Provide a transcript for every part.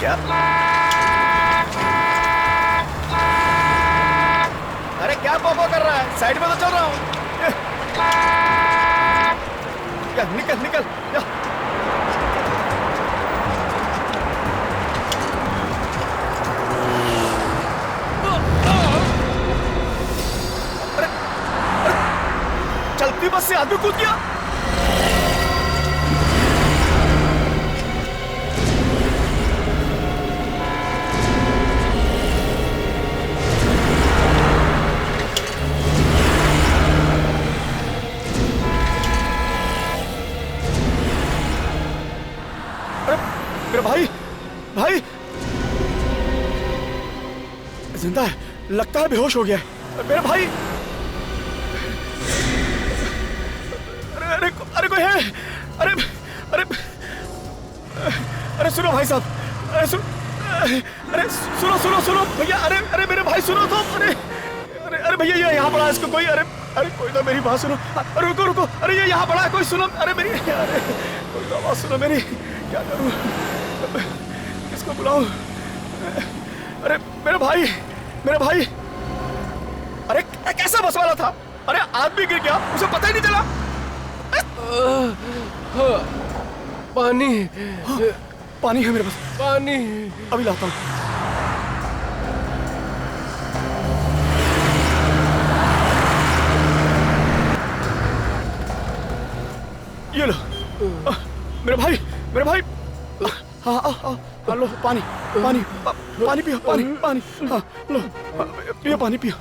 यार। अरे क्या पोपो कर रहा है? साइड में तो चल रहा हूँ। निकल निकल जा। अरे चलती बस से आदमी कूद गया। मेरा भाई भाई जिंदा है, लगता है बेहोश हो गया है। मेरा भाई, अरे अरे अरे कोई है? अरे अरे अरे सुनो भाई साहब, अरे सुनो सुनो सुनो भैया, अरे अरे मेरे भाई सुनो तो। अरे अरे अरे भैया ये यहाँ पड़ा है, इसको कोई, अरे अरे कोई तो मेरी बात सुनो। अरे रुको रुको, अरे ये यहाँ पड़ा है, कोई सुनो। अरे मेरी, अरे कोई तो आवाज सुनो मेरी। क्या करूँ, किसको बुलाऊं? अरे मेरा भाई, मेरा भाई, अरे कैसा बस वाला था? अरे आदमी गिर गया, उसे पता ही नहीं चला। पानी, पानी है मेरे पास, पानी अभी लाता हूँ। ये लो मेरे भाई, मेरे भाई। हाँ हाँ लो पानी, पानी पानी पियो, पानी पानी। हाँ लो पियो, पानी पियो।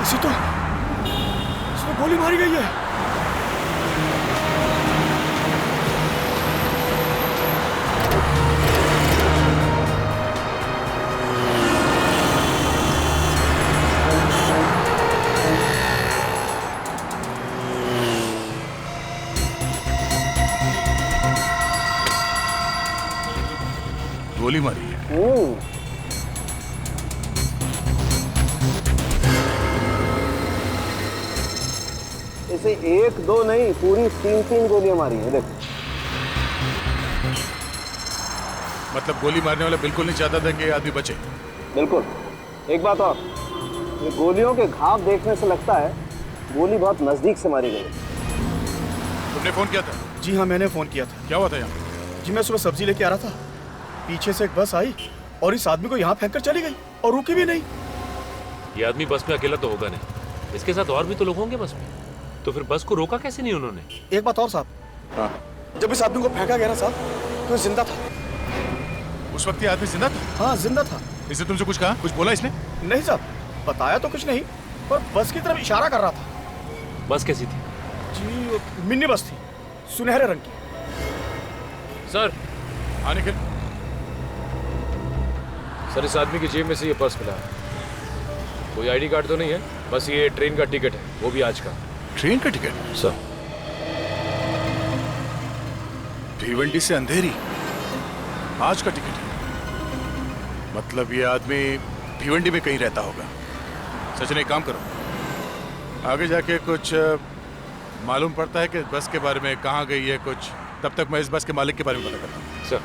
इसे तो इसमें गोली मारी गई है। गोली मारी है। इसे एक दो नहीं, पूरी तीन तीन गोलियां मारी है। देखो, मतलब गोली मारने वाला बिल्कुल नहीं चाहता था कि ये आदमी बचे। बिल्कुल। एक बात और, ये गोलियों के घाव देखने से लगता है गोली बहुत नजदीक से मारी गई। तुमने फोन किया था? जी हाँ मैंने फोन किया था। क्या हुआ था यहाँ? जी मैं सुबह सब्जी लेके आ रहा था, पीछे से एक बस आई और इस आदमी को यहाँ फेंक कर चली गई और रुकी भी नहीं। ये आदमी बस में अकेला तो होगा नहीं, इसके साथ और भी तो लोग होंगे बस में, तो फिर बस को रोका कैसे नहीं उन्होंने? एक बात और साहब, हाँ, जब इस आदमी को फेंका गया ना साहब, तो जिंदा था। उस वक्त ये आदमी जिंदा था? हाँ जिंदा था। इसने तुमसे कुछ कहा, कुछ बोला इसने? नहीं साहब, बताया तो कुछ नहीं, पर बस की तरफ इशारा कर रहा था। बस कैसी थी? जी मिनी बस थी, सुनहरे रंग की। सर, हाँ निखिल। सर इस आदमी की जेब में से ये पर्स मिला है। कोई आईडी कार्ड तो नहीं है, बस ये ट्रेन का टिकट है, वो भी आज का। ट्रेन का टिकट? सर भिवंडी से अंधेरी, आज का टिकट है। मतलब ये आदमी भिवंडी में कहीं रहता होगा। सचिन एक काम करो, आगे जाके कुछ मालूम पड़ता है कि बस के बारे में कहाँ गई है कुछ, तब तक मैं इस बस के मालिक के बारे में पता करता हूँ। सर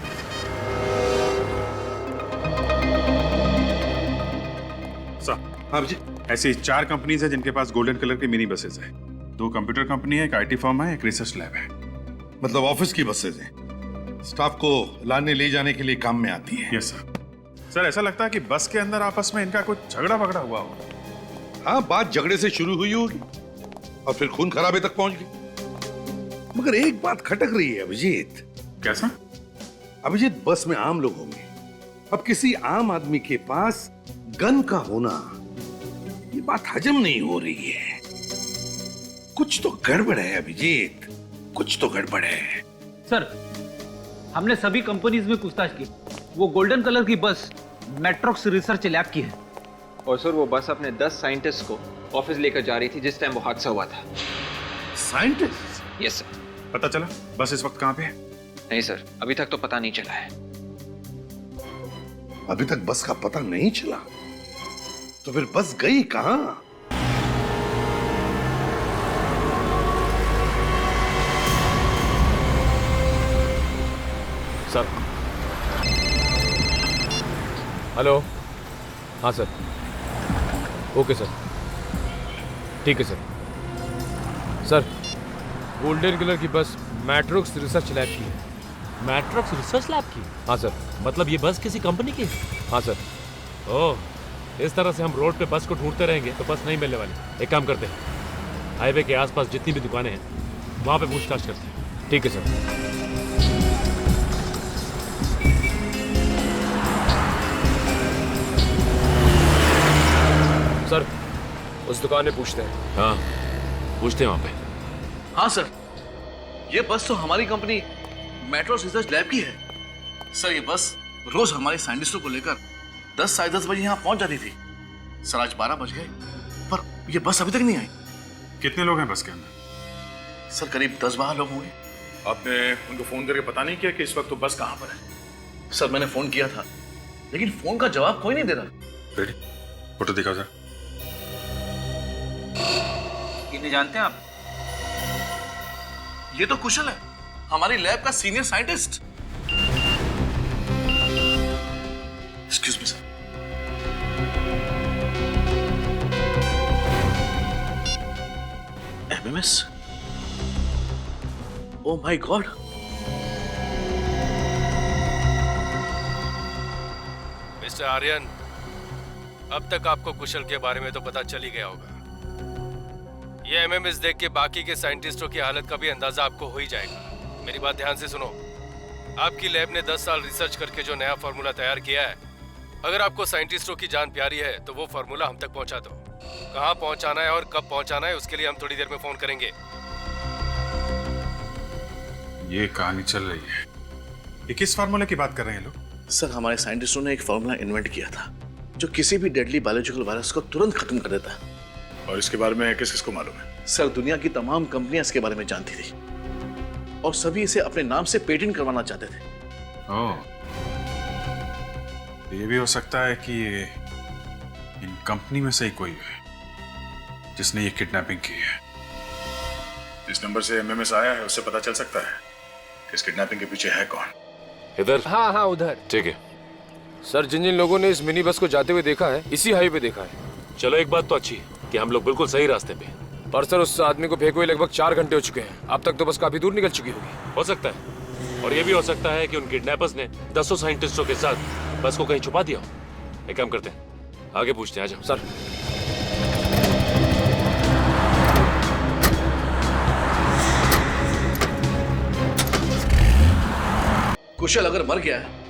हाँ जी, ऐसी 4 कंपनीज है जिनके पास गोल्डन कलर की मिनी बसेस है। 2 कंप्यूटर कंपनी है, एक आईटी फर्म है, एक रिसर्च लैब है। मतलब ऑफिस की बसेज हैं, स्टाफ को लाने ले जाने के लिए काम में आती है। Yes sir. सर ऐसा लगता है कि बस के अंदर आपस में इनका कुछ झगड़ा वगड़ा हुआ होगा। हाँ, बात झगड़े से शुरू हुई होगी और फिर खून खराबे तक पहुंच गई। मगर एक बात खटक रही है अभिजीत। कैसा? अभिजीत, बस में आम लोग होंगे, अब किसी आम आदमी के पास गन का होना, ये बात हजम नहीं हो रही है। कुछ तो गड़बड़ है अभिजीत, कुछ तो गड़बड़ है। सर, हमने सभी कंपनीज में पूछताछ की, वो गोल्डन कलर की बस मेट्रोक्स रिसर्च लैब की है। और सर वो बस अपने 10 साइंटिस्ट को ऑफिस लेकर जा रही थी जिस टाइम वो हादसा हुआ था। साइंटिस्ट? Yes sir. पता चला बस इस वक्त कहाँ पे है? नहीं सर, अभी तक तो पता नहीं चला है। अभी तक बस का पता नहीं चला, तो फिर बस गई कहां? सर। हेलो। हाँ सर। ओके सर, ठीक है सर। सर, गोल्डन कलर की बस मैट्रोक्स रिसर्च लैब की है। मैट्रोक्स रिसर्च लैब की? हाँ सर। मतलब ये बस किसी कंपनी की है? हाँ सर। ओह, इस तरह से हम रोड पे बस को ढूंढते रहेंगे तो बस नहीं मिलने वाली। एक काम करते हैं, हाईवे के आसपास जितनी भी दुकानें हैं वहां पे पूछताछ करते हैं। ठीक है सर। सर, उस दुकान में पूछते हैं। हाँ, पूछते हैं वहां पे। हाँ सर, ये बस तो हमारी कंपनी मेट्रोस रिसर्च लैब की है। सर, ये बस रोज हमारे साइंटिस्टों को लेकर 10 साढ़े 10 बजे यहाँ पहुंच जाती थी। सर, आज 12 बज गए पर ये बस अभी तक नहीं आई। कितने लोग हैं बस के अंदर? सर, करीब 10-12 लोग होंगे। आपने उनको फोन करके पता नहीं किया कि इस वक्त तो बस कहाँ पर है? सर, मैंने फोन किया था लेकिन फोन का जवाब कोई नहीं दे रहा। रेडी, फोटो दिखाओ सर। इन्हें जानते हैं आप? ये तो कुशल है, हमारी लैब का senior scientist. Excuse me sir. MMS? Oh my god. Mister Aryan, अब तक आपको कुशल के बारे में तो पता चल ही गया होगा। ये एमएमएस देख के बाकी के साइंटिस्टों की हालत का भी अंदाजा आपको हो ही जाएगा। मेरी बात ध्यान से सुनो। आपकी लैब ने 10 साल रिसर्च करके जो नया फार्मूला तैयार किया है, अगर आपको साइंटिस्टों की जान प्यारी है तो वो फार्मूला हम तक पहुंचा दो। कहां पहुंचाना है और कब पहुंचाना है उसके लिए हम थोड़ी देर में फोन करेंगे। ये कहानी चल रही है। ये किस फार्मूले की बात कर रहे हैं लोग? सर, हमारे साइंटिस्टों ने एक फार्मूला इन्वेंट किया था जो किसी भी डेडली बायोलॉजिकल वायरस को तुरंत खत्म कर देता है। और इसके बारे में किस किसको मालूम है? सर, दुनिया की तमाम कंपनियां इसके बारे में जानती थी और सभी इसे अपने नाम से पेटेंट करवाना चाहते थे। ओह, ये भी हो सकता है कि ये इन कंपनी में से ही कोई है जिसने ये किडनैपिंग की है। जिस नंबर से एमएमएस आया है उससे पता चल सकता है कि इस किडनैपिंग के पीछे है कौन। इधर? हाँ हाँ उधर। ठीक है सर। जिन जिन लोगों ने इस मिनी बस को जाते हुए देखा है, इसी हाईवे पे देखा है। चलो, एक बात तो अच्छी है कि हम लोग बिल्कुल सही रास्ते पे हैं। पर सर, उस आदमी को फेंके हुए लगभग 4 घंटे हो चुके हैं। अब तक तो बस काफी दूर निकल चुकी होगी। हो सकता है, और ये भी हो सकता है कि उन किडनैपर्स ने 10 साइंटिस्टों के साथ बस को कहीं छुपा दिया हो। एक काम करते हैं, आगे पूछते हैं। आ जाओ सर। कुशल अगर मर गया है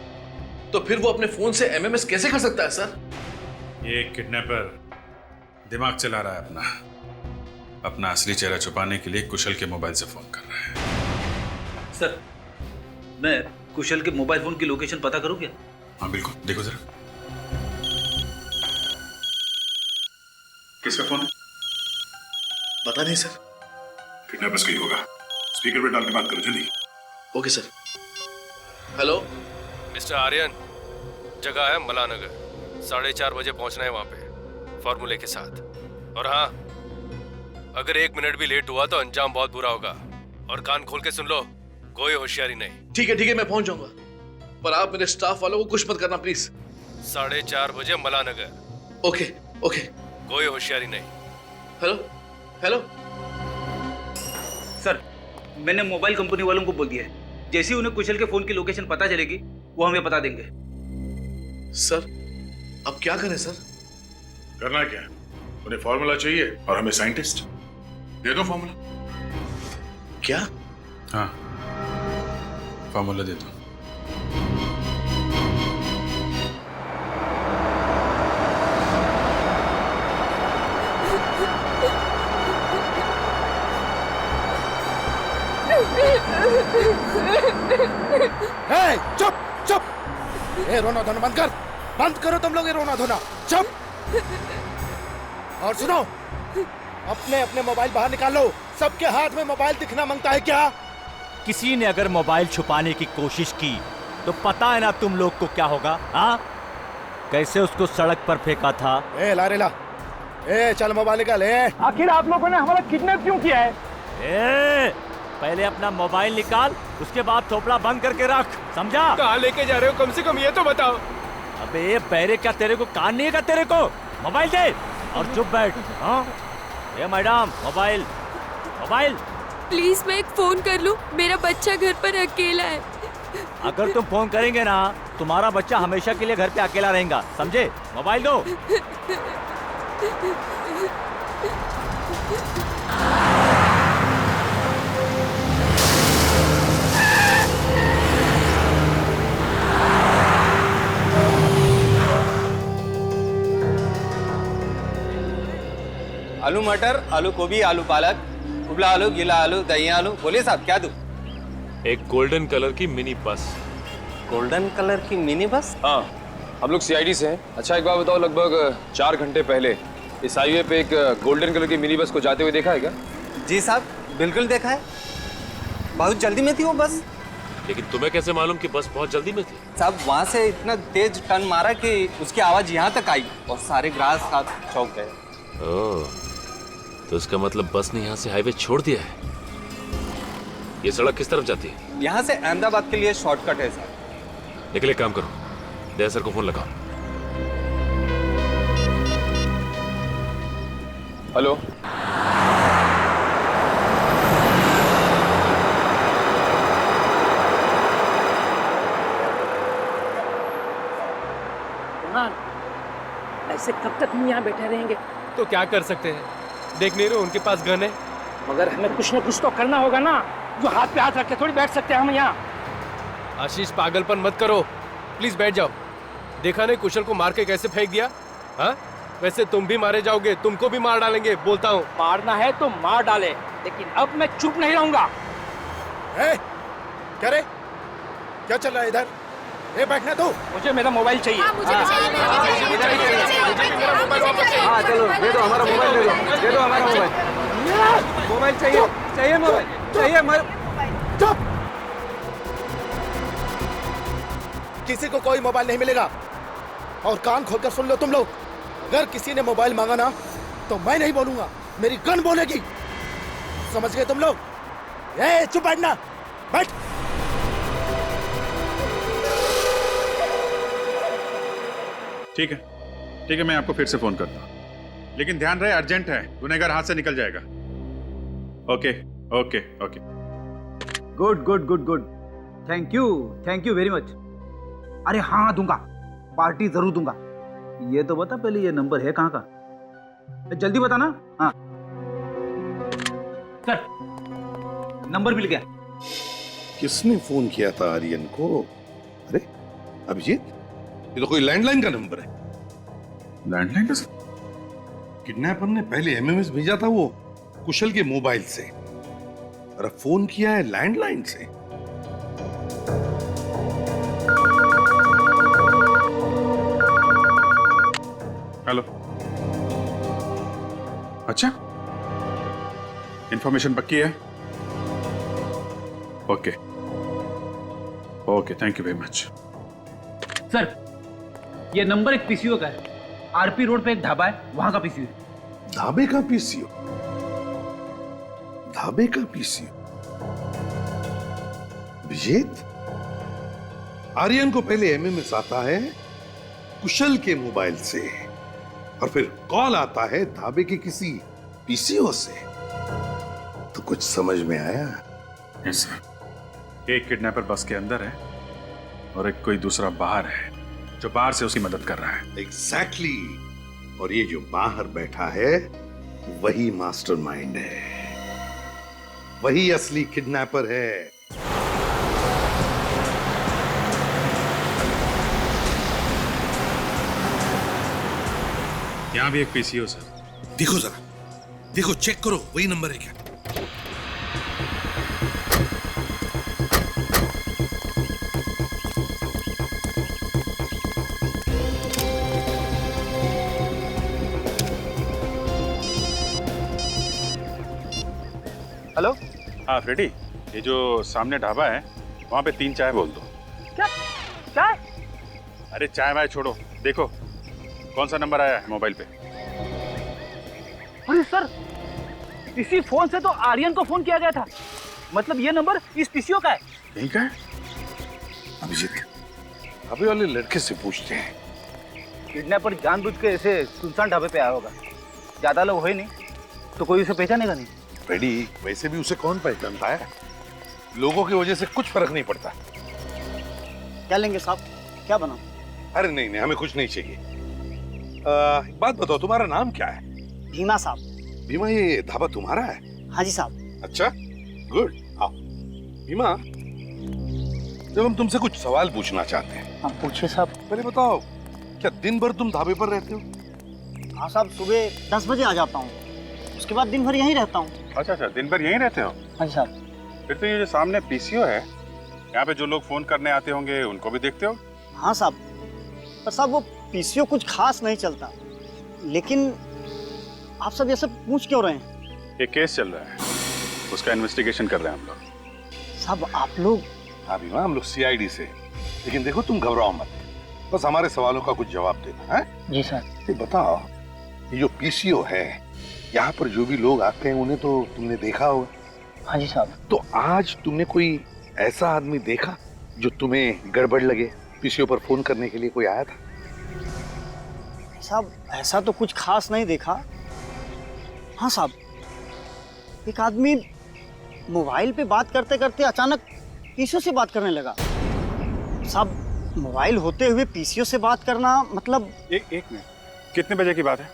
तो फिर वो अपने फोन से एमएमएस कैसे कर सकता है सर? ये किडनैपर दिमाग चला रहा है अपना असली चेहरा छुपाने के लिए कुशल के मोबाइल से फोन कर रहा है। सर, मैं कुशल के मोबाइल फोन की लोकेशन पता करूं क्या? हाँ बिल्कुल, देखो जरा। किसका फोन है? पता नहीं सर। किडनैपर्स का ही होगा। स्पीकर पे डाल के बात करो जल्दी। Okay sir. Hello mister Aryan, जगह है मलानगर। 4:30 बजे पहुंचना है वहां पे फार्मूले के साथ। और हाँ, अगर 1 मिनट भी लेट हुआ तो अंजाम बहुत बुरा होगा। और कान खोल के सुन लो, कोई होशियारी नहीं। ठीक है, मैं पहुंच जाऊंगा, पर आप मेरे स्टाफ वालों को कुछ मत करना प्लीज। 4:30 बजे मलानगर। ओके। कोई होशियारी नहीं। हेलो सर, मैंने मोबाइल कंपनी वालों को बोल दिया है, जैसे ही उन्हें कुशल के फोन की लोकेशन पता चलेगी वो हमें बता देंगे। सर, अब क्या करें सर? करना क्या? उन्हें फॉर्मूला चाहिए और हमें साइंटिस्ट। दे दो फॉर्मूला। क्या? हाँ, फॉर्मूला दे दो। चुप चुप, ये रोना धोना बंद करो तुम लोग, ये रोना धोना चुप। और सुनो, अपने अपने मोबाइल बाहर निकाल लो। सबके हाथ में मोबाइल दिखना मांगता है क्या? किसी ने अगर मोबाइल छुपाने की कोशिश की तो पता है ना तुम लोग को क्या होगा? हाँ, कैसे उसको सड़क पर फेंका था। ला रे ला, चल मोबाइल निकाल। आखिर आप लोगों ने हमारा किडनैप क्यों किया है? पहले अपना मोबाइल निकाल, उसके बाद थोपड़ा बंद करके रख, समझा? कहाँ लेके जा रहे हो, कम से कम ये तो बताओ। अबे बैरे, क्या तेरे को कान नहीं है क्या तेरे को? मोबाइल दे और चुप बैठ। हाँ ये मैडम, मोबाइल मोबाइल। प्लीज मैं एक फोन कर लूं, मेरा बच्चा घर पर अकेला है। अगर तुम फोन करेंगे ना, तुम्हारा बच्चा हमेशा के लिए घर पे अकेला रहेगा, समझे? मोबाइल दो। आलू मटर, आलू गोभी, आलू पालक, उबला आलू, गीला आलू, दही आलू। बोलिए साहब क्या दूं? एक गोल्डन कलर की मिनी बस। गोल्डन कलर की मिनी बस? हाँ, हम लोग सीआईडी से हैं। अच्छा एक बात बताओ, लगभग 4 घंटे पहले इस हाईवे पे एक गोल्डन कलर की मिनी बस को जाते हुए देखा है क्या? जी साहब, बिल्कुल देखा है। बहुत जल्दी में थी वो बस। लेकिन तुम्हें कैसे मालूम कि बस बहुत जल्दी में थी? साहब वहाँ से इतना तेज टर्न मारा कि उसकी आवाज यहाँ तक आई और सारे ग्राहक साथ चौंक गए। ओह, तो इसका मतलब बस ने यहाँ से हाईवे छोड़ दिया है। ये सड़क किस तरफ जाती है? यहाँ से अहमदाबाद के लिए शॉर्टकट है साहब। लेकिन एक काम करो, दया सर को फोन लगाओ। हेलो, ऐसे कब तक हम यहाँ बैठे रहेंगे? तो क्या कर सकते हैं, देख नहीं रहे उनके पास गन है। मगर हमें कुछ न कुछ तो करना होगा ना, जो हाथ पे हाथ रख के थोड़ी बैठ सकते हैं हम यहाँ। आशीष पागलपन मत करो, प्लीज बैठ जाओ। देखा नहीं कुशल को मार के कैसे फेंक दिया? हाँ, वैसे तुम भी मारे जाओगे, तुमको भी मार डालेंगे, बोलता हूँ। मारना है तो मार डाले, लेकिन अब मैं चुप नहीं रहूंगा। क्या रे, क्या चल रहा है इधर? बैठना तो। मुझे मेरा मोबाइल चाहिए। हाँ चलो, दे दो हमारा मोबाइल, दे दो हमारा मोबाइल। मोबाइल चाहिए, चाहिए मोबाइल, चाहिए। चुप! किसी को कोई मोबाइल नहीं मिलेगा। और कान खोलकर सुन लो तुम लोग, अगर किसी ने मोबाइल मांगा ना तो मैं नहीं बोलूंगा, मेरी गन बोलेगी। समझ गए तुम लोग? चुप बैठना, बैठ। ठीक है, मैं आपको फिर से फोन करता हूँ, लेकिन ध्यान रहे अर्जेंट है, गुनहगार हाथ से निकल जाएगा। Okay okay okay. Good good good good, thank you very much. अरे हाँ दूंगा, पार्टी जरूर दूंगा। ये तो बता पहले, ये नंबर है कहाँ का? जल्दी बता ना। हाँ सर, नंबर मिल गया। किसने फोन किया था आर्यन को? अरे अभिजीत, ये तो कोई लैंडलाइन का नंबर है। लैंडलाइन का? किडनैपर ने पहले एमएमएस भेजा था वो कुशल के मोबाइल से, और अब फोन किया है लैंडलाइन से। हेलो, अच्छा, इंफॉर्मेशन पक्की है? Okay okay, thank you very much. Sir, ये नंबर एक पीसीओ का है। आरपी रोड पे एक ढाबा है, वहां का पीसीओ। ढाबे का पीसीओ? ढाबे का पीसीओ? विजेत, आर्यन को पहले एमएमएस आता है कुशल के मोबाइल से, और फिर कॉल आता है ढाबे के किसी पीसीओ से। तो कुछ समझ में आया? यस सर, एक किडनैपर बस के अंदर है और एक कोई दूसरा बाहर है जो बाहर से उसकी मदद कर रहा है। एग्जैक्टली। और ये जो बाहर बैठा है वही मास्टरमाइंड है, वही असली किडनैपर है। यहां भी एक पीसीओ सर। देखो जरा, देखो, चेक करो, वही नंबर है क्या? हेलो, हाँ फ्रेडी, ये जो सामने ढाबा है वहां पे 3 चाय बोल दो। क्या चाय? अरे चाय वाय छोड़ो, देखो कौन सा नंबर आया है मोबाइल पे। अरे सर, इसी फोन से तो आर्यन को फोन किया गया था। मतलब ये नंबर इस पीसीओ का है? नहीं का है? अभिजीत, अभी वाले लड़के से पूछते हैं। किडनैपर जानबूझ के ऐसे सुनसान ढाबे पे आया होगा, ज्यादा लोग हो ही नहीं तो कोई उसे पहचानेगा नहीं। फ्रेडी, वैसे भी उसे कौन पहचानता है? लोगों की वजह से कुछ फर्क नहीं पड़ता। क्या लेंगे साहब, क्या बनाओ? अरे नहीं नहीं, हमें कुछ नहीं चाहिए। एक बात बताओ, तुम्हारा नाम क्या है? भीमा साहब। भीमा, ये ढाबा तुम्हारा है? हाँ जी साहब। अच्छा, गुड। आओ भीमा, जब हम तुमसे कुछ सवाल पूछना चाहते हैं। हाँ पूछिए साहब। पहले बताओ, क्या दिन भर तुम ढाबे पर रहते हो? हाँ साहब, सुबह 10 बजे आ जाता हूँ, उसके बाद दिन भर यहीं रहता हूँ। अच्छा अच्छा, दिन भर यहीं रहते हो? हाँ जी साहब। फिर तो ये जो सामने पीसीओ है, यहाँ पे जो लोग फोन करने आते होंगे उनको भी देखते हो? हाँ साहब, पर साहब वो पीसीओ कुछ खास नहीं चलता, लेकिन आप सब ये सब पूछ क्यों रहे हैं? एक केस चल रहा है, उसका इन्वेस्टिगेशन कर रहे हैं हम लोग। साहब आप लोग? हाँ भीमा, हम लोग सीआईडी से। लेकिन देखो, तुम घबराओ मत, बस हमारे सवालों का कुछ जवाब देना है। जी सर। ये बताओ, ये जो पीसीओ है, यहाँ पर जो भी लोग आते हैं उन्हें तो तुमने देखा होगा? हाँ जी साहब। तो आज तुमने कोई ऐसा आदमी देखा जो तुम्हें गड़बड़ लगे? पीसीओ पर फोन करने के लिए कोई आया था? साहब ऐसा तो कुछ खास नहीं देखा। हाँ साहब, एक आदमी मोबाइल पे बात करते करते अचानक पीसीओ से बात करने लगा। साहब मोबाइल होते हुए पीसीओ से बात करना मतलब। एक मिनट, कितने बजे की बात है?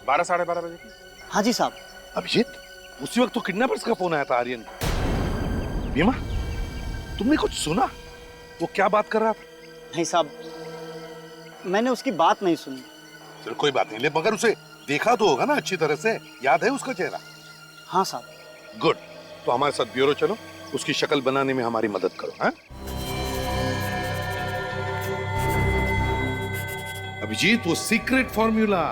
12 साढ़े 12 बजे की? हाँ जी साहब। अभिजीत, उसी वक्त तो किडनैपर्स का फोन आया था आर्यन को। भीमा, तुमने कुछ सुना? वो क्या बात कर रहा था? नहीं साहब, मैंने उसकी बात नहीं सुनी। चलो कोई बात नहीं, मगर उसे देखा तो होगा ना अच्छी तरह से? याद है उसका चेहरा? हाँ साहब। गुड, तो हमारे साथ ब्यूरो चलो, उसकी शक्ल बनाने में हमारी मदद करो। हाँ अभिजीत, वो सीक्रेट फॉर्मूला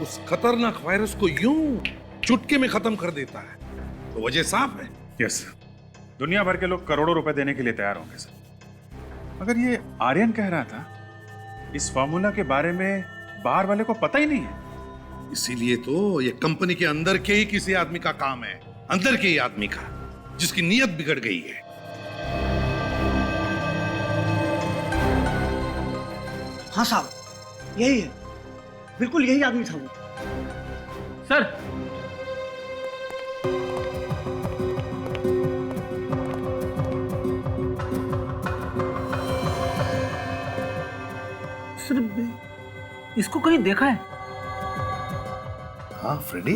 उस खतरनाक वायरस को यूं चुटकी में खत्म कर देता है, तो वजह साफ है। यस, दुनिया भर के लोग करोड़ों रुपए देने के लिए तैयार होंगे सर। मगर ये आर्यन कह रहा था, इस फॉर्मूला के बारे में बाहर वाले को पता ही नहीं है। इसीलिए तो ये कंपनी के अंदर के ही किसी आदमी का काम है, अंदर के ही आदमी का, जिसकी नीयत बिगड़ गई है। हाँ साहब, यही है, बिल्कुल यही आदमी था वो। सर, इसको कहीं देखा है? हाँ फ्रेडी,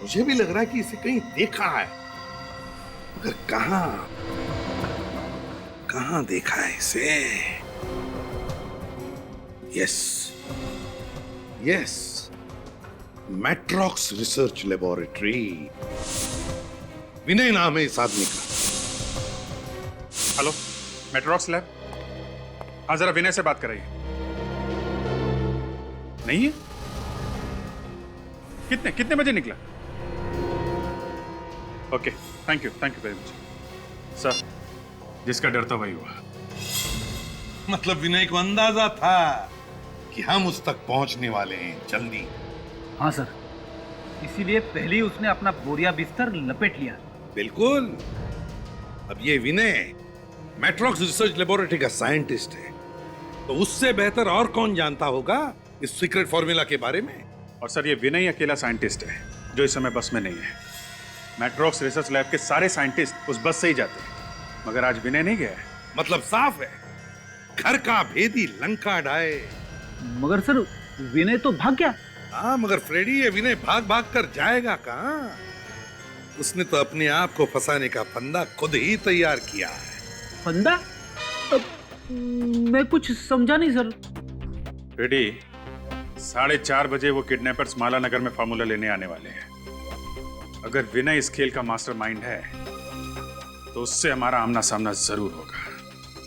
मुझे भी लग रहा है कि इसे कहीं देखा है, मगर कहां देखा है इसे? Yes, Matrox research laboratory. Vinay नाम है इस आदमी का। Hello, Matrox lab? हाँ, जरा विनय से बात कराइए। नहीं है? कितने बजे निकला? Okay, thank you very much sir. जिसका डर था वही हुआ। मतलब विनय को अंदाजा था कि हम उस तक पहुंचने वाले हैं जल्दी। हाँ सर, इसीलिए पहले ही उसने अपना बोरिया बिस्तर लपेट लिया। बिल्कुल। अब ये विनय मैट्रॉक्स रिसर्च लेबोरेटरी का साइंटिस्ट है, तो उससे बेहतर और कौन जानता होगा इस सीक्रेट फॉर्मूला के बारे में? और सर, ये विनय अकेला साइंटिस्ट है जो इस समय बस में नहीं है। मैट्रॉक्स रिसर्च लैब के सारे साइंटिस्ट उस बस से ही जाते हैं, मगर आज विनय नहीं गया है। मतलब साफ है, घर का भेदी लंका ढाए। मगर सर, विनय तो भाग गया। हाँ, मगर फ्रेडी, ये विनय भाग कर जाएगा कहाँ? उसने तो अपने आप को फंसाने का फंदा खुद ही तैयार किया है। फंदा? मैं कुछ समझा नहीं सर। फ्रेडी, 4:30 बजे वो किडनैपर्स माला नगर में फार्मूला लेने आने वाले हैं। अगर विनय इस खेल का मास्टरमाइंड है तो उससे हमारा आमना सामना जरूर होगा।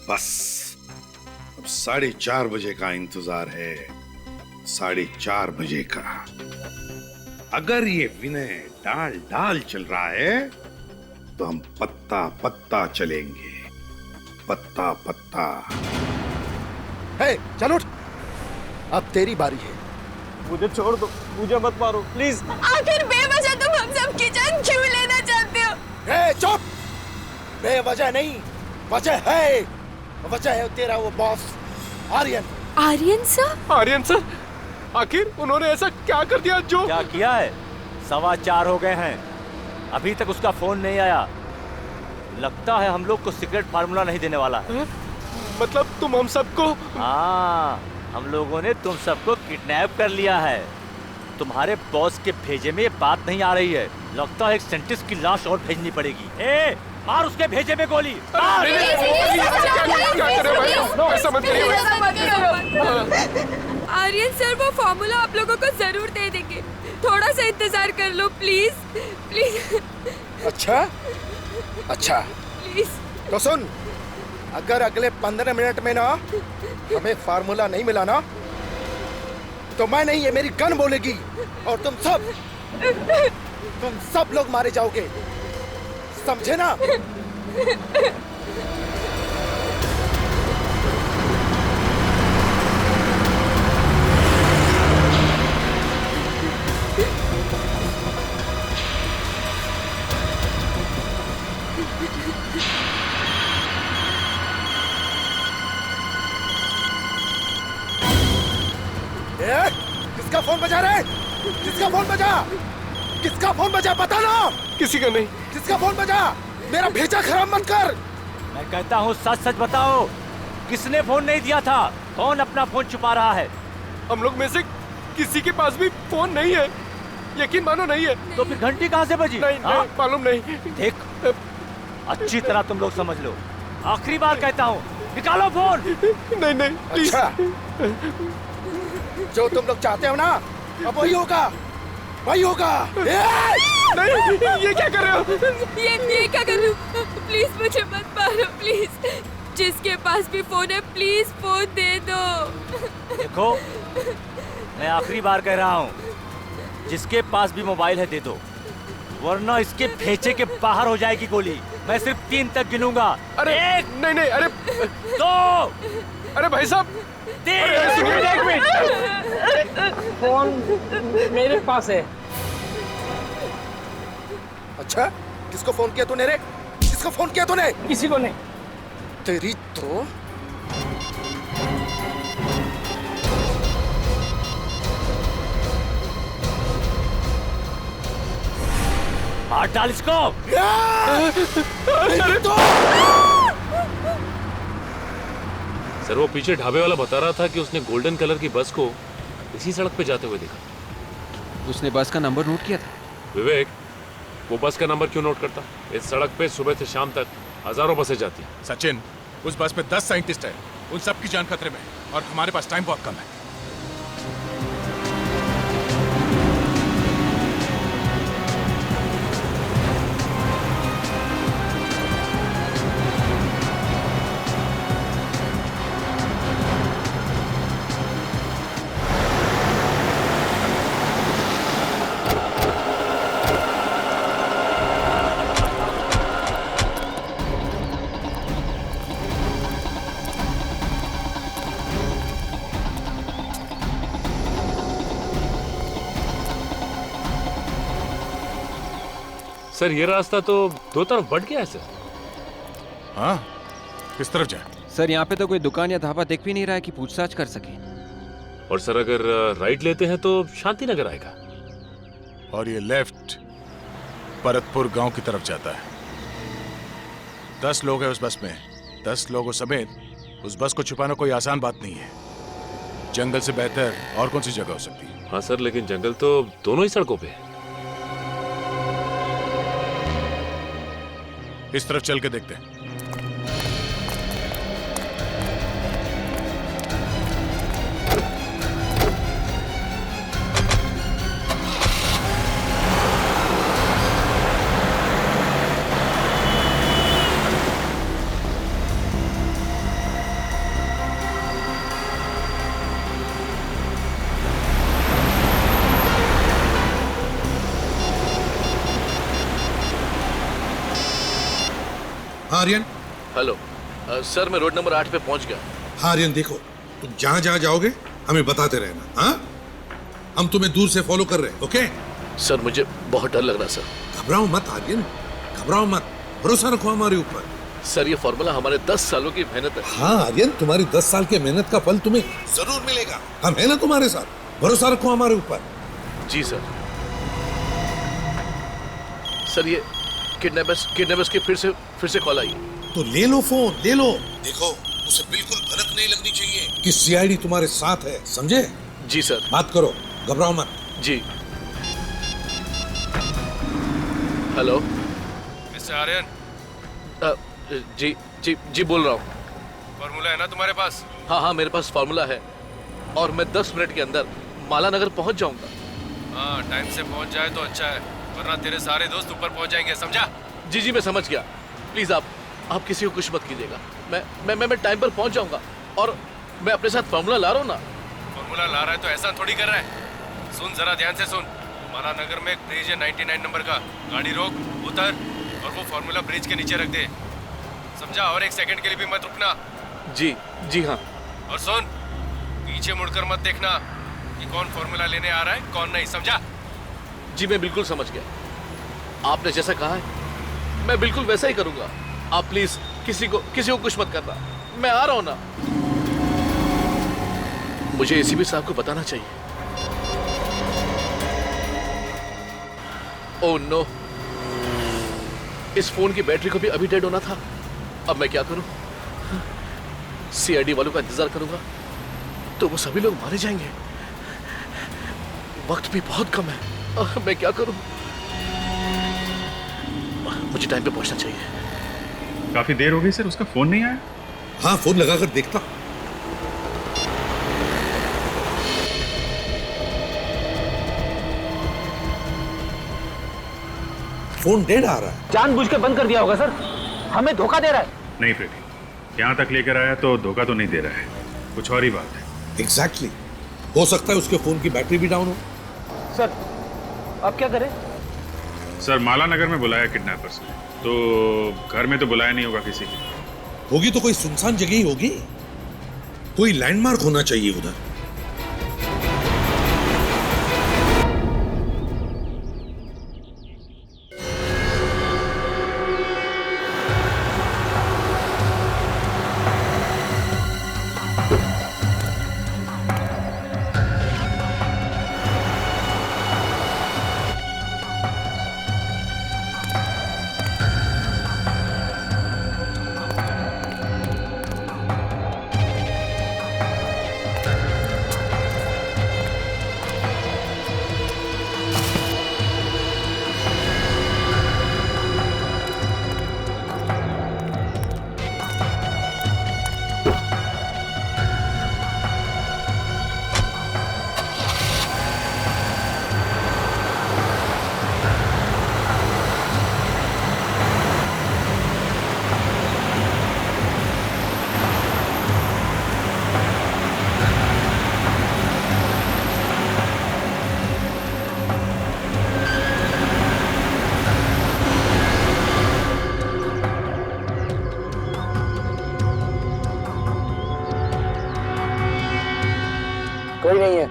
बस अब 4:30 बजे का इंतजार है, 4:30 बजे का। अगर ये विनय डाल चल रहा है तो हम पत्ता पत्ता चलेंगे, पत्ता पत्ता। हे, चल उठ, अब तेरी बारी है। मुझे छोड़ दो, मुझे मत मारो प्लीज। आखिर बेवजह तुम हम सब की जान क्यों लेना चाहते हो? चुप! बेवजह नहीं, वजह है। वजह है तेरा वो boss Aryan. Aryan sir? Aryan sir, आखिर उन्होंने ऐसा क्या कर दिया जो? क्या किया है? 4:15 हो गए हैं, अभी तक उसका फोन नहीं आया। लगता है हम लोग को सीक्रेट फार्मूला नहीं देने वाला है। मतलब तुम हम सबको? हाँ, हम लोगों ने तुम सबको किडनैप कर लिया है। तुम्हारे बॉस के भेजे में ये बात नहीं आ रही है। लगता है एक साइंटिस्ट की लाश और भेजनी पड़ेगी। ए, मार उसके भेजे में गोली। मार! आर्यन सर वो फार्मूला आप लोगों को जरूर दे देंगे, थोड़ा सा इंतजार कर लो प्लीज प्लीज। अच्छा अच्छा प्लीज। तो सुन, अगर अगले 15 मिनट में ना हमें फार्मूला नहीं मिला ना, तो मैं नहीं, ये मेरी गन बोलेगी और तुम सब लोग मारे जाओगे, समझे ना? किसका फोन बजा रहे? किसका फोन बजा? किसका फोन बजा? बता ना। किसी का नहीं। किसका फोन बजा? मेरा भेजा खराब मत कर। मैं कहता हूँ सच सच बताओ, किसने फोन नहीं दिया था? कौन अपना फोन छुपा रहा है? हम लोग में से किसी के पास भी फोन नहीं है, यकीन मानो नहीं है। तो फिर घंटी कहाँ से बजी? नहीं, मालूम नहीं। देख, अच्छी तरह तुम लोग समझ लो, आखिरी बार कहता हूँ, निकालो फोन। नहीं प्लीज। अच्छा, जो तुम लोग चाहते हो ना, अब वही होगा, वही होगा। नहीं, ये क्या कर रहे हो? ये क्या कर रहे हो? प्लीज मुझे मत मारो प्लीज। जिसके पास भी फोन है प्लीज फोन दे दो। देखो, मैं आखिरी बार कह रहा हूँ, जिसके पास भी मोबाइल है दे दो, वरना इसके भेजे के बाहर हो जाएगी गोली। मैं सिर्फ 3 तक गिनूंगा। अरे नहीं, अरे 2। अरे भाई साहब, एक मिनट, फोन मेरे पास है। अच्छा, किसको फोन किया तूने रे? किसको फोन किया तूने? किसी को नहीं। तेरी तो मार डाल इसको। सर, वो पीछे ढाबे वाला बता रहा था कि उसने गोल्डन कलर की बस को इसी सड़क पे जाते हुए देखा। उसने बस का नंबर नोट किया था? विवेक, वो बस का नंबर क्यों नोट करता? इस सड़क पे सुबह से शाम तक हजारों बसें जाती हैं। सचिन, उस बस में 10 साइंटिस्ट हैं, उन सबकी जान खतरे में है और हमारे पास टाइम बहुत कम है। सर, ये रास्ता तो 2 तरफ बढ़ गया है सर। हाँ, किस तरफ जाए? सर, यहाँ पे तो कोई दुकान या ढाबा दिख भी नहीं रहा है कि पूछताछ कर सके। और सर, अगर राइट लेते हैं तो शांति नगर आएगा। और ये लेफ्ट परतपुर गांव की तरफ जाता है। 10 लोग हैं उस बस में। 10 लोगों समेत उस बस को छुपाना कोई आसान बात नहीं है। जंगल से बेहतर और कौन सी जगह हो सकती है? हाँ सर, लेकिन जंगल तो दोनों ही सड़कों पे है। इस तरफ चल के देखते हैं। आर्यन। हेलो सर, मैं रोड नंबर 8 पे पहुंच गया। हाँ आर्यन, देखो तुम जहां जहां जाओगे हमें बताते रहना। हाँ हम तुम्हें दूर से फॉलो कर रहे हैं। ओके सर मुझे बहुत डर लग रहा है सर। घबराओ मत आर्यन, घबराओ मत, भरोसा रखो हमारे ऊपर। सर ये फॉर्मूला हमारे 10 सालों की मेहनत है। हाँ आर्यन, तुम्हारी 10 साल के मेहनत का फल तुम्हें जरूर मिलेगा। हम है ना तुम्हारे साथ, भरोसा रखो हमारे ऊपर। जी सर। सर ये किडनैपर्स की फिर से कॉल आई। तो ले लो फोन, ले लो। देखो उसे बिल्कुल भनक नहीं लगनी चाहिए कि सीआईडी तुम्हारे साथ है, समझे? जी सर। बात करो, घबराओ मत। जी। Hello mister Aryan. जी बोल रहा हूँ। फॉर्मूला है ना तुम्हारे पास? हाँ मेरे पास फॉर्मूला है और मैं 10 मिनट के अंदर माला नगर पहुँच जाऊंगा। हाँ टाइम से पहुँच जाए तो अच्छा है, वरना तेरे सारे दोस्त ऊपर पहुँच जाएंगे, समझा? जी मैं समझ गया। प्लीज आप किसी को कुछ मत कीजिएगा। मैं टाइम पर पहुँच जाऊंगा और मैं अपने साथ फॉर्मूला ला रहा हूँ ना। फॉर्मूला ला रहा है तो ऐसा थोड़ी कर रहा है। सुन जरा ध्यान से सुन, माला नगर में एक ब्रिज है 99 नंबर का, गाड़ी रोक, उतर और वो फॉर्मूला ब्रिज के नीचे रख दे, समझा? और 1 सेकंड के लिए भी मत रुकना। जी हाँ। और सुन, पीछे मुड़कर मत देखना कि कौन फॉर्मूला लेने आ रहा है कौन नहीं, समझा? जी मैं बिल्कुल समझ गया। आपने जैसा कहा है मैं बिल्कुल वैसा ही करूंगा। आप प्लीज किसी को कुछ मत करना। मैं आ रहा हूं ना। मुझे एसीपी साहब को बताना चाहिए। ओह नो, इस फोन की बैटरी को भी अभी डेड होना था। अब मैं क्या करूं? सीआईडी वालों का इंतजार करूंगा तो वो सभी लोग मारे जाएंगे। वक्त भी बहुत कम है। मैं क्या करूं? मुझे टाइम पे पहुंचना चाहिए। काफी देर हो गई सर, उसका फोन नहीं आया। हाँ फोन लगाकर देखता। फोन डेड आ रहा है। जानबूझ के बंद कर दिया होगा सर, हमें धोखा दे रहा है। नहीं प्रीति, यहाँ तक लेकर आया तो धोखा तो नहीं दे रहा है, कुछ और ही बात है। एग्जैक्टली हो सकता है उसके फोन की बैटरी भी डाउन हो। सर अब क्या करें? सर माला नगर में बुलाया किडनैपर्स ने, तो घर में तो बुलाया नहीं होगा किसी की। होगी तो कोई सुनसान जगह ही होगी, कोई लैंडमार्क होना चाहिए उधर। कोई नहीं है,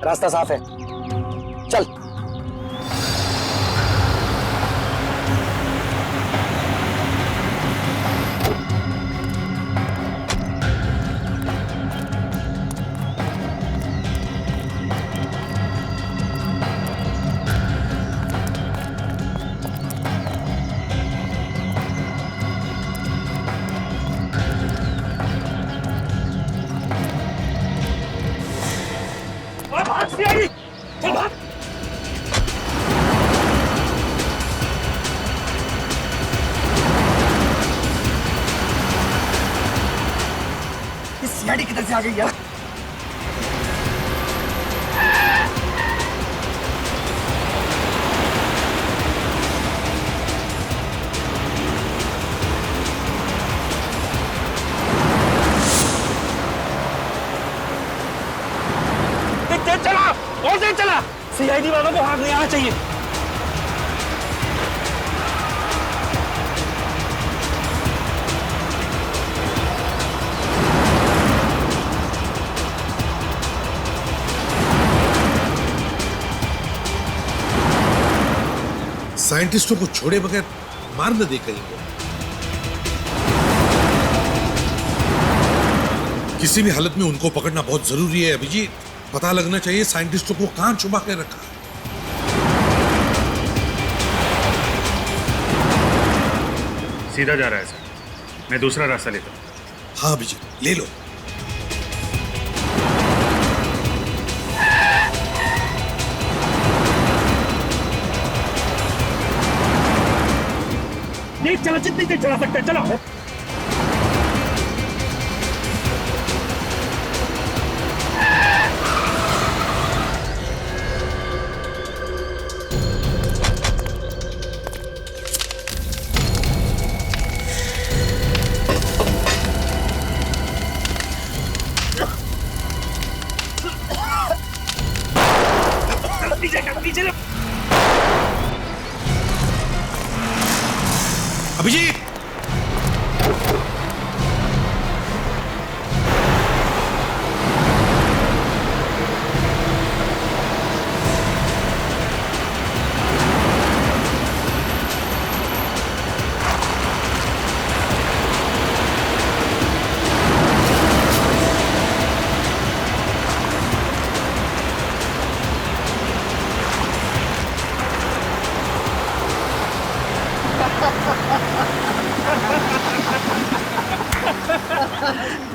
रास्ता साफ है, चल। चल भाग। इस सीआईडी किधर से आ गई यार? चला और तेज चला। सीआईडी वालों को हाथ नहीं आना चाहिए। साइंटिस्टों को छोड़े बगैर मार न दे कहीं को। किसी भी हालत में उनको पकड़ना बहुत जरूरी है अभिजीत। पता लगना चाहिए साइंटिस्टों को कहां छुपा के रखा। सीधा जा रहा है सर, मैं दूसरा रास्ता लेता हूँ। हाँ अभिजीत, ले लो। नहीं चलो, जितनी देर चला सकते हैं चलो। अभिजीत,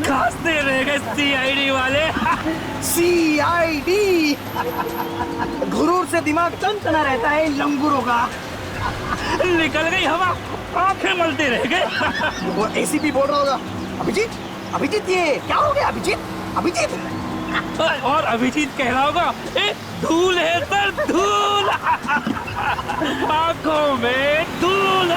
खांसते रह गए सीआईडी वाले। सीआईडी गुरूर से दिमाग टनटना रहता है इन लंगूरों का। निकल गई हवा, आंखें मलते रह गए। वो एसीपी बोल रहा होगा, अभिजीत अभिजीत ये क्या हो गया अभिजीत अभिजीत। और अभिजीत कह रहा होगा, ए धूल है सर धूल, आंखों में धूल।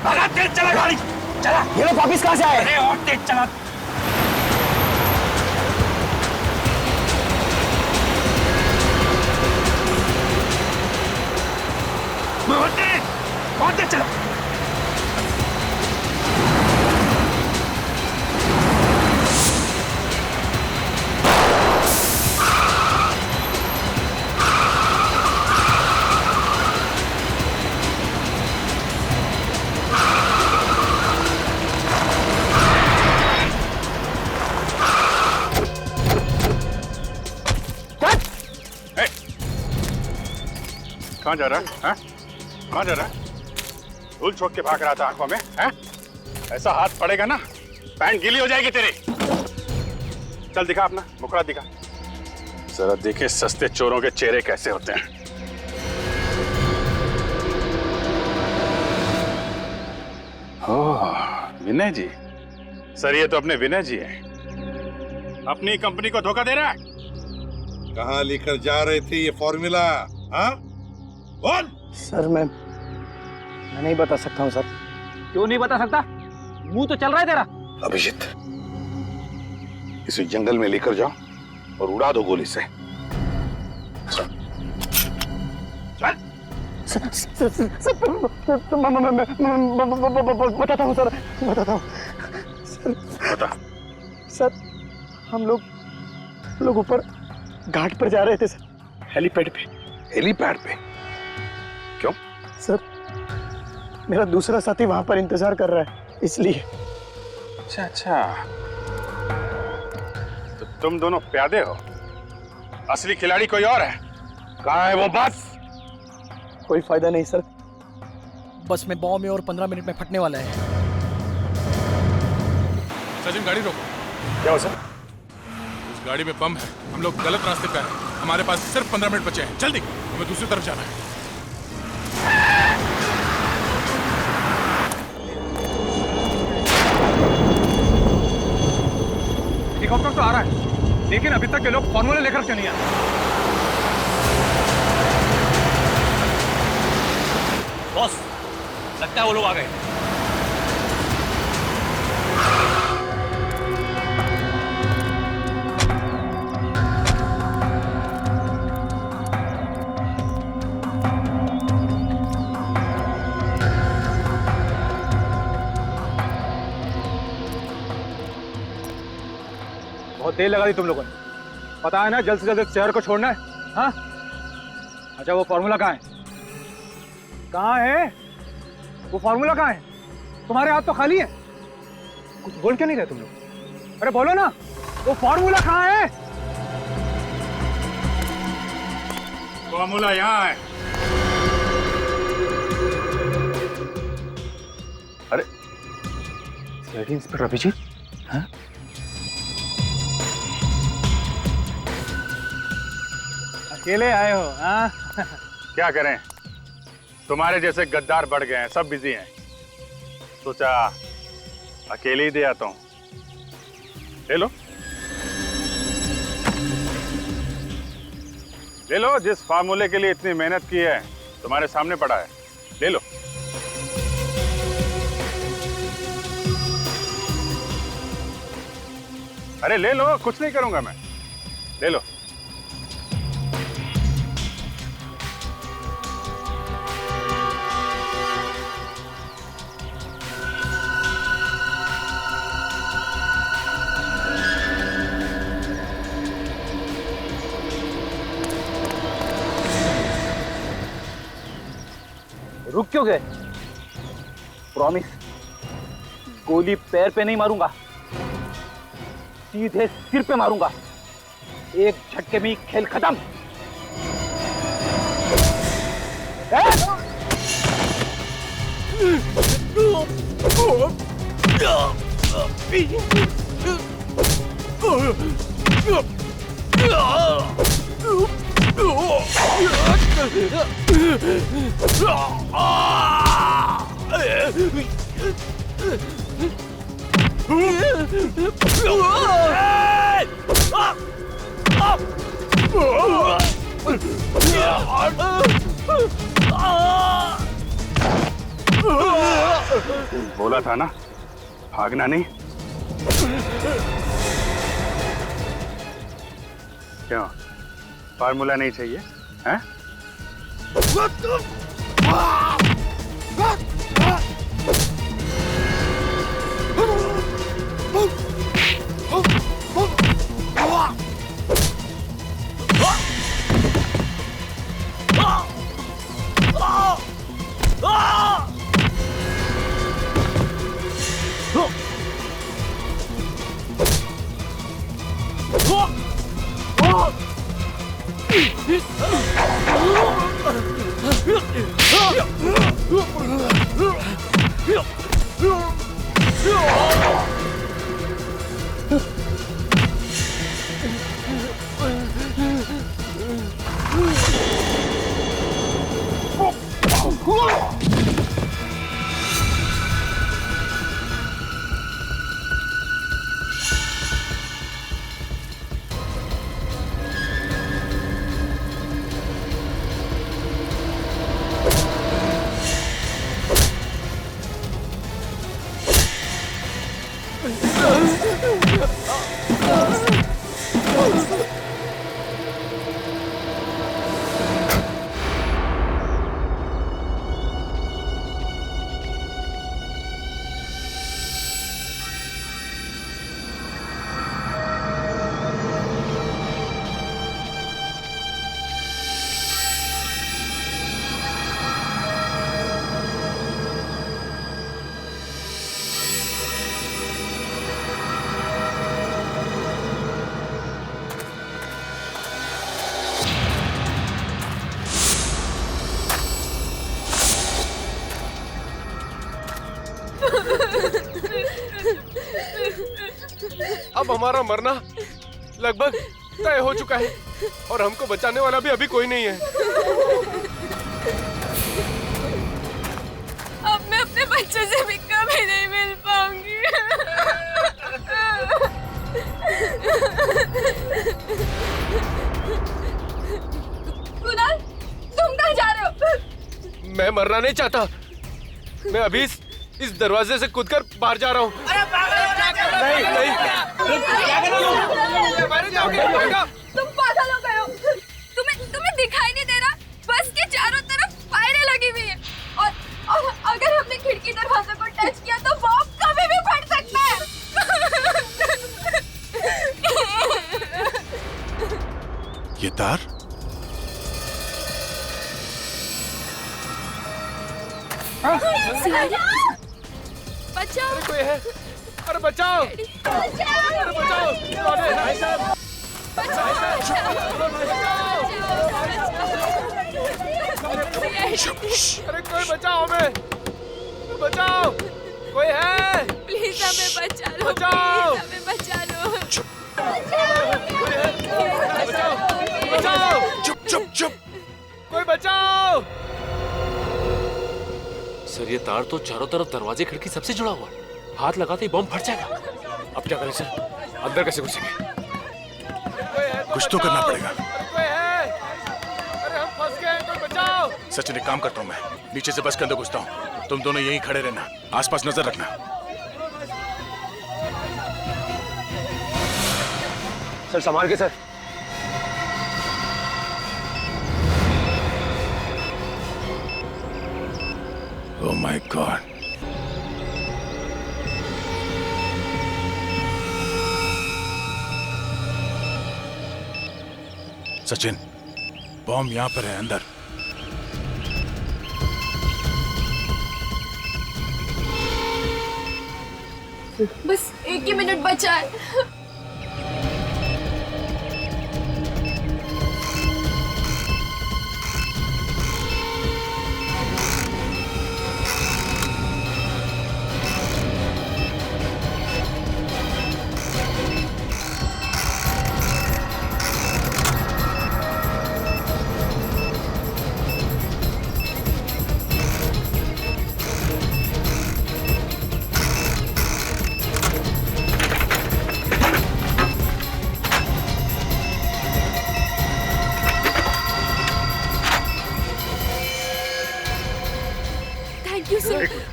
भागा, तेज चला गाड़ी, चला। ये लोग वापिस कहाँ से आए? अरे और तेज चला। और तेज चला। कहाँ जा रहा है? कहाँ जा रहा है? धूल छोड़ के भाग रहा था आंखों में, हैं? ऐसा हाथ पड़ेगा ना, पैंट गीली हो जाएगी तेरी। चल दिखा अपना मुखड़ा दिखा, जरा देखे सस्ते चोरों के चेहरे कैसे होते हैं। ओह, विनय जी। सर ये तो अपने विनय जी हैं। अपनी कंपनी को धोखा दे रहा है। कहाँ लेकर जा रहे थे ये फॉर्मूला? हाँ बोल। सर मैं नहीं बता सकता हूँ सर। क्यों नहीं बता सकता? मुंह तो चल रहा है तेरा। अभिजीत, इसे जंगल में लेकर जाओ और उड़ा दो गोली से। सर बताता हूँ सर, बताता हूँ बता। सर हम लोग ऊपर घाट पर जा रहे थे सर, हेलीपैड पे। हेलीपैड पे? क्यों? सर मेरा दूसरा साथी वहां पर इंतजार कर रहा है, इसलिए। अच्छा अच्छा, तो तुम दोनों प्यादे हो, असली खिलाड़ी कोई और है। कहाँ है वो बस? कोई फायदा नहीं सर, बस में बॉम्ब में और 15 मिनट में फटने वाला है। सचिन गाड़ी रोको। क्या हो सर? उस गाड़ी में बम है, हम लोग गलत रास्ते पे हैं। हमारे पास सिर्फ 15 मिनट बचे हैं, जल्दी हमें दूसरी तरफ जाना है। हेलीकॉप्टर तो आ रहा है, लेकिन अभी तक ये लोग फॉर्मूला लेकर क्यों नहीं आए? बॉस, लगता है वो लोग आ गए। बहुत देर लगा दी तुम लोगों ने। पता है ना जल्द से जल्द शहर को छोड़ना है। हाँ अच्छा वो फॉर्मूला कहाँ है? कहाँ है वो फॉर्मूला? कहाँ है? तुम्हारे हाथ तो खाली है, कुछ बोल के नहीं रहे तुम लोग। अरे बोलो ना, वो फॉर्मूला कहाँ है? फॉर्मूला यहाँ है। अरे सीआईडी इंस्पेक्टर अभिजीत, हाँ? अकेले आए हो? हाँ क्या करें, तुम्हारे जैसे गद्दार बढ़ गए हैं, सब बिजी हैं। सोचा अकेले ही दे आता हूं। ले लो ले लो, जिस फार्मूले के लिए इतनी मेहनत की है तुम्हारे सामने पड़ा है, ले लो। अरे ले लो, कुछ नहीं करूंगा मैं, ले लो। रुक क्यों गए? प्रॉमिस गोली पैर पे नहीं मारूंगा, सीधे सिर पे मारूंगा। एक झटके में खेल खत्म। बोला था ना, भागना नहीं। क्यों, फार्मूला नहीं चाहिए हैं? अब हमारा मरना लगभग तय हो चुका है और हमको बचाने वाला भी अभी कोई नहीं है। अब मैं अपने बच्चों से भी कभी नहीं मिल पाऊंगी। कुणाल, तुम कहाँ जा रहे हो? मैं मरना नहीं चाहता। मैं अभी इस दरवाजे से कूदकर बाहर जा रहा हूँ। तुम पागल हो गए हो। तुम्हें दिखाई नहीं दे रहा? बस के चारों तरफ फायरें लगी हुई है और अगर हमने खिड़की दरवाजे को टच किया तो बॉम्ब कभी भी फट सकता है। ये तार? बचाओ! अरे कोई है? अरे बचाओ! अरे बचाओ! कौन है? भाई साहब! अरे कोई बचाओ हमें! बचाओ! कोई है? प्लीज हमें बचा लो! बचाओ! प्लीज हमें बचा लो! बचाओ! चुप चुप चुप! कोई बचाओ! सर ये तार तो चारों तरफ दरवाजे खिड़की सबसे जुड़ा हुआ है। हाथ लगाते ही बम फट जाएगा। अब क्या करें सर? अंदर कैसे घुसेंगे? कुछ तो करना पड़ेगा। कोई है? अरे हम फंस गए, कोई बचाओ! सचिन एक काम करता हूँ, मैं नीचे से बस के अंदर घुसता हूँ। तुम दोनों यहीं खड़े रहना, आसपास नजर रखना। सर संभाल के sir. Oh my God! Sachin, bomb यहाँ पर है अंदर। बस एक ही मिनट बचा है।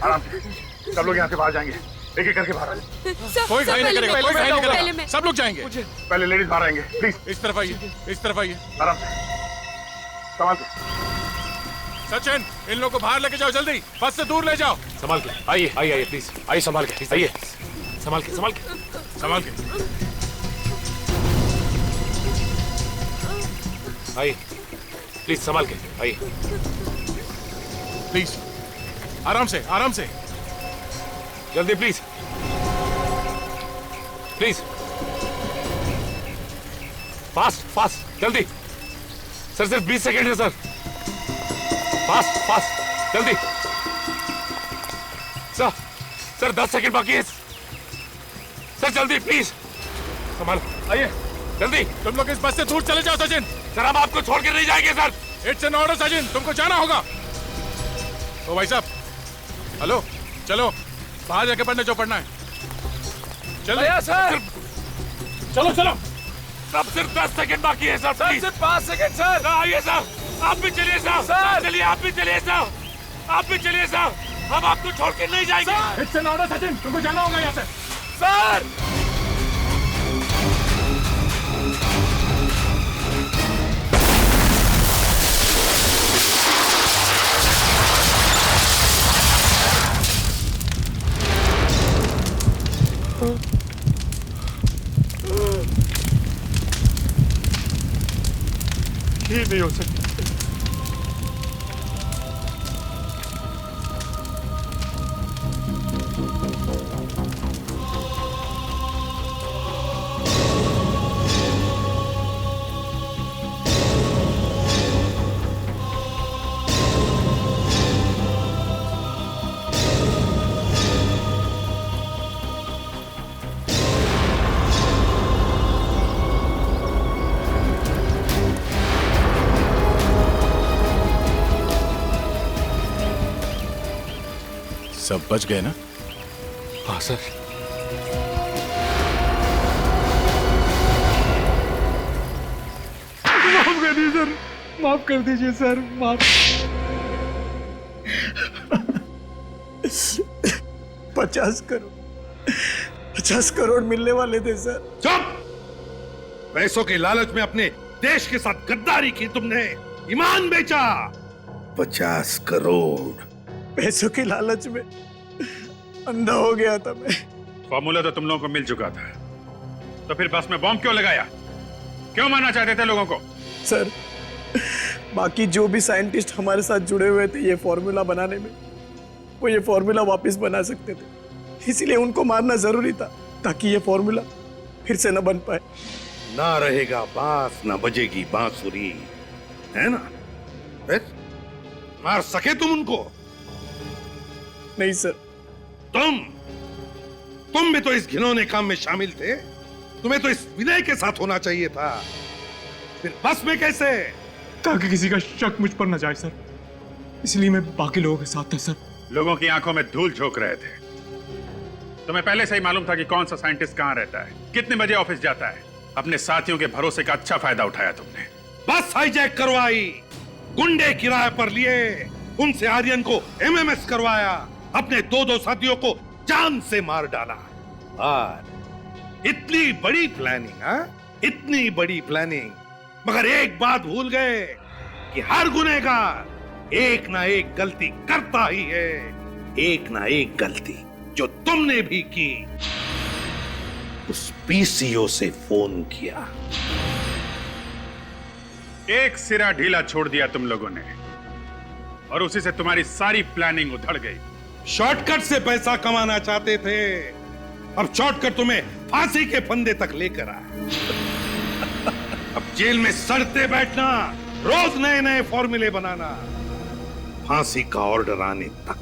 आराम से, सब लोग यहाँ से बाहर जाएंगे। एक एक करके बाहर आ जाए। कोई घाई नहीं करेगा, कोई घाई नहीं करेगा। सब लोग जाएंगे। पहले लेडीज बाहर आएंगे, प्लीज। इस तरफ आइए, इस तरफ आइए। आराम से, संभाल के। सचिन, इन लोगों को बाहर लेके जाओ जल्दी, बस से दूर ले जाओ। संभाल के आइए, आइए आइए प्लीज, आइए संभाल के, आइए संभाल के, संभाल के, संभाल के। आइए प्लीज, संभाल के आइए। प्लीज आराम से, आराम से, जल्दी प्लीज, प्लीज, फास्ट फास्ट, जल्दी। सर सिर्फ 20 सेकेंड है सर, फास्ट फास्ट, जल्दी। सर 10 सेकेंड बाकी है सर, जल्दी प्लीज, संभाल, आइए जल्दी। तुम लोग इस बस से दूर चले जाओ सचिन। सर हम आपको छोड़ के नहीं जाएंगे sir. It's an order Sachin, तुमको जाना होगा। ओ भाई साहब, हेलो, चलो बाहर जाके पढ़ने जो पढ़ना है। चलो सर, चलो चलो। सब सिर्फ 10 सेकंड बाकी है सर, प्लीज। सिर्फ 5 सेकंड सर। आइए सर, आप भी चलिए सर। सर चलिए, आप भी चलिए सर, आप भी चलिए सर, हम आपको छोड़ के नहीं जाएंगे। इट्स एन ऑर्डर सचिन, तुमको जाना होगा यहाँ से। सर ये नहीं हो सकता। सब बच गए ना? हाँ सर। माफ कर दीजिए सर, माफ कर दीजिए सर, माफ। 50 करोड़ मिलने वाले थे सर। चुप! पैसों के लालच में अपने देश के साथ गद्दारी की तुमने, ईमान बेचा। 50 करोड़ पैसों के लालच में अंधा हो गया था मैं। फार्मूला तो तुम लोगों को मिल चुका था, तो फिर बस में बॉम्ब क्यों लगाया? क्यों मारना चाहते थे लोगों को? सर, बाकी जो भी साइंटिस्ट हमारे साथ जुड़े हुए थे ये फॉर्मूला बनाने में, वो ये फॉर्मूला वापस बना सकते थे, इसीलिए उनको मारना जरूरी था ताकि ये फॉर्मूला फिर से न बन पाए। ना रहेगा बांस ना बजेगी बांसुरी, है ना? मार सके तुम उनको? नहीं सर। तुम भी तो इस घिनौने काम में शामिल थे। तुम्हें तो इस विनय के साथ होना चाहिए था, फिर बस में कैसे? ताकि किसी का शक मुझ पर न जाए सर, इसलिए मैं बाकी लोगों के साथ था सर। लोगों की आंखों में धूल झोंक रहे थे। तुम्हें पहले से ही मालूम था कि कौन सा साइंटिस्ट कहां रहता है, कितने बजे ऑफिस जाता है। अपने साथियों के भरोसे का अच्छा फायदा उठाया तुमने। बस हाईजैक करवाई, गुंडे किराए पर लिए, उनसे आर्यन को एमएमएस करवाया, अपने दो साथियों को जान से मार डाला। और इतनी बड़ी प्लानिंग, हाँ? इतनी बड़ी प्लानिंग, मगर एक बात भूल गए कि हर गुनहगार एक ना एक गलती करता ही है। एक ना एक गलती जो तुमने भी की। उस पीसीओ से फोन किया, एक सिरा ढीला छोड़ दिया तुम लोगों ने, और उसी से तुम्हारी सारी प्लानिंग उधड़ गई। शॉर्टकट से पैसा कमाना चाहते थे, अब शॉर्टकट तुम्हें फांसी के फंदे तक लेकर आया। अब जेल में सड़ते बैठना, रोज नए नए फॉर्मूले बनाना, फांसी का ऑर्डर आने तक।